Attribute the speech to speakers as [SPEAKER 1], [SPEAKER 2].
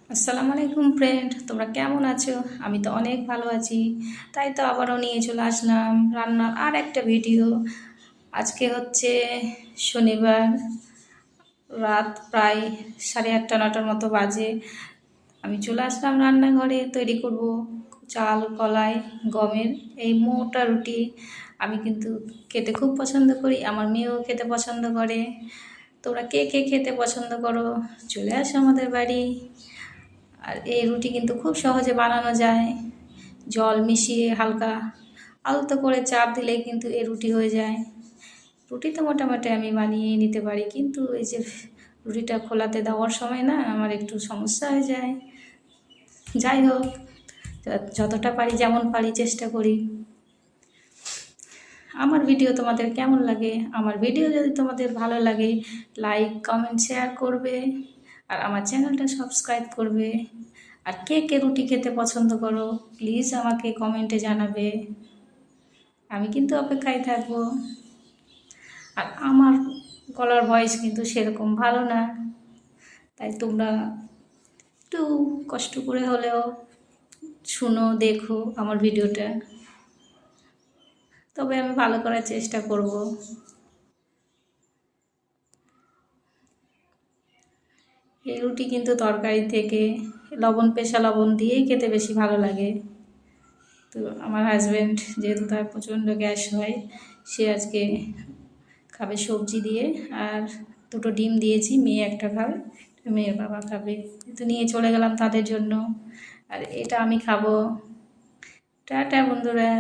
[SPEAKER 1] আসসালামু আলাইকুম ফ্রেন্ড, তোমরা কেমন আছো? আমি তো অনেক ভালো আছি। তাই তো আবারও নিয়ে চলে আসলাম রান্নার আর একটা ভিডিও। আজকে হচ্ছে শনিবার, রাত প্রায় 8:30-9টার মতো বাজে। আমি চলে আসলাম রান্নাঘরে, তৈরি করব চাল কলাই গমের এই মোটা রুটি। আমি কিন্তু খেতে খুব পছন্দ করি, আমার মেয়েও খেতে পছন্দ করে। তোমরা কে কে খেতে পছন্দ করো, চলে আসো আমাদের বাড়ি। আর এই রুটি কিন্তু খুব সহজে বানানো যায়। জল মিশিয়ে হালকা আলতো করে চাপ দিলেই কিন্তু এই রুটি হয়ে যায়। রুটি তো মোটামুটি আমি বানিয়ে নিতে পারি, কিন্তু এই যে রুটিটা খোলাতে দেওয়ার সময় না আমার একটু সমস্যা হয়ে যায়। যাই হোক, যতটা পারি যেমন পারি চেষ্টা করি। আমার ভিডিও তোমাদের কেমন লাগে? আমার ভিডিও যদি তোমাদের ভালো লাগে, লাইক কমেন্ট শেয়ার করবে, আর আমার চ্যানেলটা সাবস্ক্রাইব করবে। আর কে কে রুটি খেতে পছন্দ করো প্লিজ আমাকে কমেন্টে জানাবে, আমি কিন্তু অপেক্ষায় থাকবো। আর আমার গলার ভয়েস কিন্তু সেরকম ভালো না, তাই তোমরা একটু কষ্ট করে হলেও শুনো, দেখো আমার ভিডিওটা, তবে আমি ভালো করার চেষ্টা করব। এই রুটি কিন্তু তরকারি থেকে লবণ, পেশা লবণ দিয়েই খেতে বেশি ভালো লাগে। তো আমার হাজব্যান্ড যেহেতু তার প্রচণ্ড গ্যাস হয়, সে আজকে খাবে সবজি দিয়ে, আর দুটো ডিম দিয়েছি, মেয়ে একটা খাবে, মেয়ের বাবা খাবে। তো নিয়ে চলে গেলাম তাদের জন্য, আর এটা আমি খাবো। টাটা বন্ধুরা।